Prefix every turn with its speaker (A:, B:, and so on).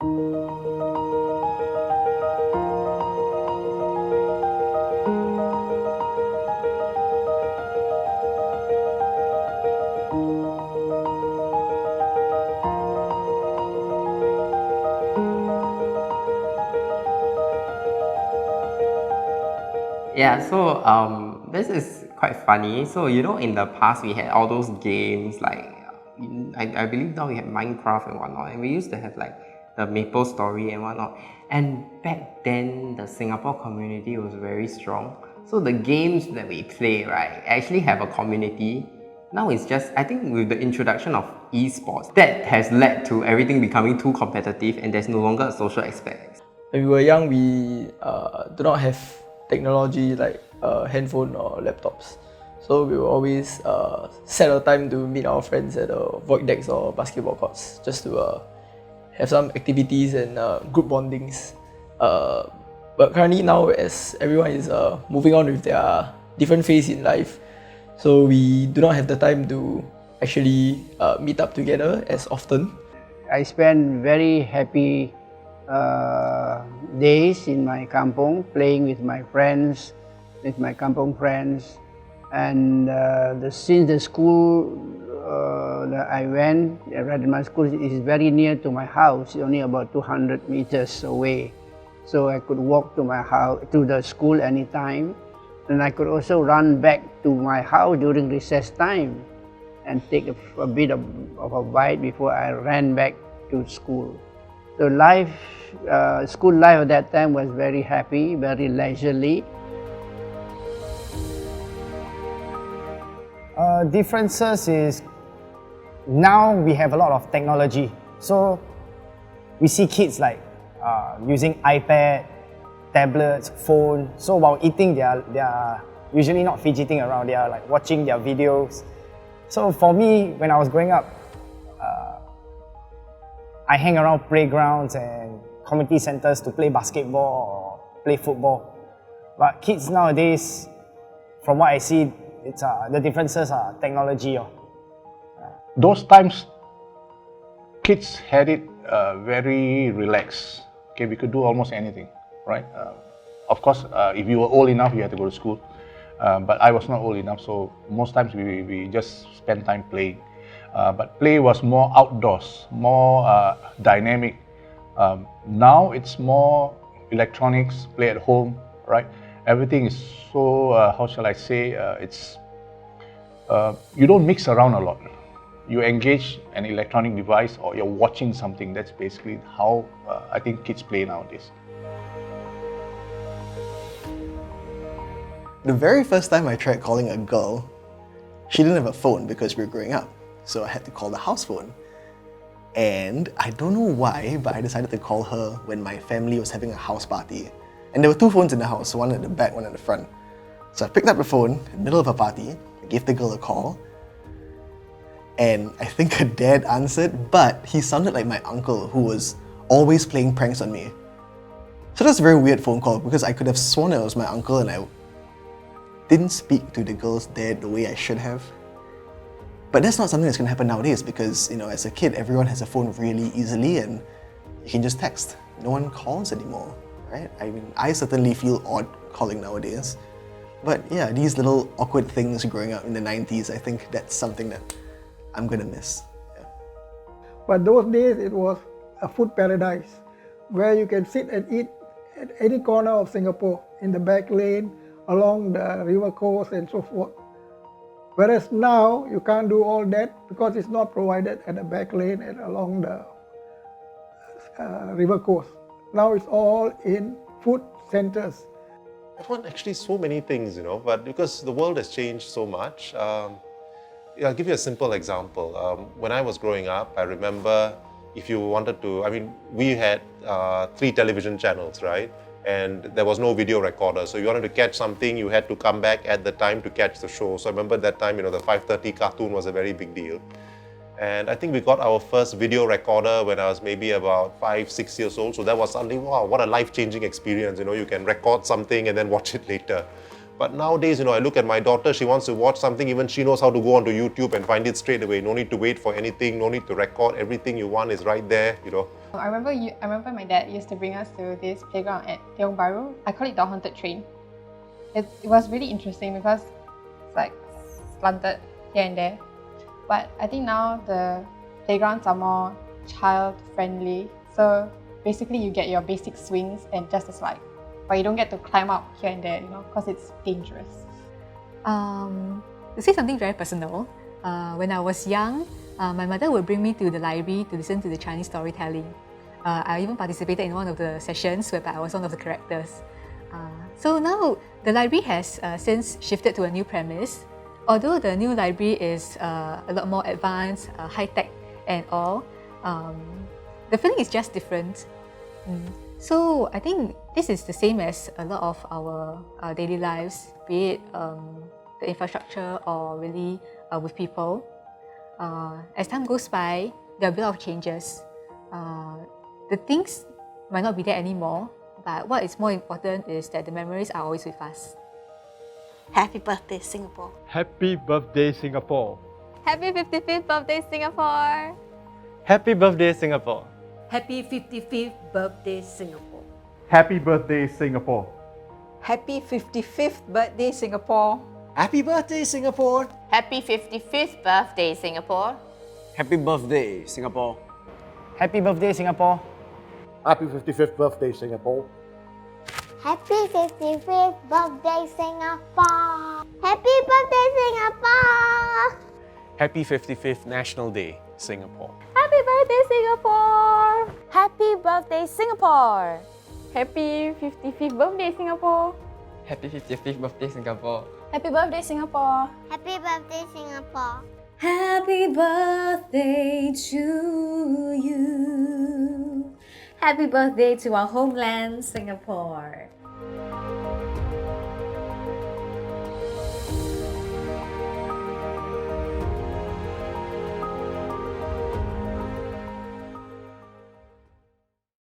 A: Yeah, so this is quite funny. So in the past we had all those games like I believe now we have Minecraft and whatnot, and we used to have like the Maple Story and whatnot. And back then the Singapore community was very strong. So the games that we play, right, actually have a community. Now it's just, I think with the introduction of esports, that has led to everything becoming too competitive and there's no longer a social aspect.
B: When we were young, we do not have technology like handphone or laptops. So we will always set a time to meet our friends at void decks or basketball courts just to have some activities and group bondings. But currently now, as everyone is moving on with their different phase in life, so we do not have the time to actually meet up together as often.
C: I spend very happy days in my kampong, playing with my friends, with my kampong friends. And since the school that I went, Radman School, is very near to my house, only about 200 meters away. So I could walk to my house, to the school anytime. And I could also run back to my house during recess time and take a bit of a bite before I ran back to school. So school life at that time was very happy, very leisurely.
D: Differences is now we have a lot of technology. So we see kids like using iPad, tablets, phone. So while eating, they are usually not fidgeting around. They are like watching their videos. So for me, when I was growing up, I hang around playgrounds and community centers to play basketball or play football. But kids nowadays, from what I see, it's the differences are technology.
E: Those times, kids had it very relaxed. Okay, we could do almost anything, right? Of course, if you were old enough, you had to go to school. But I was not old enough, so most times we just spent time playing. But play was more outdoors, more dynamic. Now it's more electronics, play at home, right? Everything is so, how shall I say, you don't mix around a lot. You engage an electronic device or you're watching something. That's basically how I think kids play nowadays.
F: The very first time I tried calling a girl, she didn't have a phone because we were growing up. So I had to call the house phone. And I don't know why, but I decided to call her when my family was having a house party. And there were two phones in the house, one at the back, one at the front. So I picked up the phone in the middle of a party, I gave the girl a call, and I think her dad answered, but he sounded like my uncle who was always playing pranks on me. So that's a very weird phone call because I could have sworn it was my uncle and I didn't speak to the girl's dad the way I should have. But that's not something that's going to happen nowadays because, as a kid, everyone has a phone really easily and you can just text. No one calls anymore, right? I mean, I certainly feel odd calling nowadays. But yeah, these little awkward things growing up in the 90s, I think that's something that I'm going to miss. Yeah.
G: But those days, it was a food paradise where you can sit and eat at any corner of Singapore, in the back lane, along the river coast and so forth. Whereas now, you can't do all that because it's not provided at the back lane and along the river coast. Now it's all in food centers.
H: I want actually so many things, but because the world has changed so much. I'll give you a simple example. When I was growing up, I remember if you wanted to, we had 3 television channels, right? And there was no video recorder. So you wanted to catch something, you had to come back at the time to catch the show. So I remember that time, the 5:30 cartoon was a very big deal. And I think we got our first video recorder when I was maybe about 5, 6 years old. So that was suddenly, wow, what a life-changing experience. You can record something and then watch it later. But nowadays, I look at my daughter, she wants to watch something, even she knows how to go onto YouTube and find it straight away. No need to wait for anything, no need to record, everything you want is right there,
I: I remember my dad used to bring us to this playground at Tiong Bahru. I call it the haunted train. It was really interesting because it's like slanted here and there. But I think now the playgrounds are more child friendly. So basically you get your basic swings and just a slide. But you don't get to climb up here and there, because it's dangerous.
J: To say something very personal, when I was young, my mother would bring me to the library to listen to the Chinese storytelling. I even participated in one of the sessions whereby I was one of the characters. So now the library has since shifted to a new premise. Although the new library is a lot more advanced, high-tech and all, the feeling is just different. So I think this is the same as a lot of our daily lives, be it the infrastructure or really with people. As time goes by, there will be a lot of changes. The things might not be there anymore, but what is more important is that the memories are always with us.
K: Happy birthday, Singapore.
L: Happy birthday, Singapore.
M: Happy 55th birthday, Singapore.
L: Happy birthday, Singapore.
N: Happy 55th birthday, Singapore.
L: Happy birthday, Singapore.
O: Happy 55th birthday, Singapore.
F: Happy birthday, Singapore.
M: Happy 55th birthday, Singapore.
P: Happy birthday, Singapore.
D: Happy birthday, Singapore.
Q: Happy 55th birthday, Singapore.
R: Happy 55th birthday, Singapore. Happy birthday, Singapore.
S: Happy 55th National Day, Singapore.
M: Happy birthday, Singapore.
R: Happy birthday, Singapore.
M: Happy 55th birthday, Singapore.
B: Happy 55th birthday, Singapore.
M: Happy birthday, Singapore.
R: Happy birthday, Singapore.
N: Happy birthday to you. Happy birthday to our homeland, Singapore.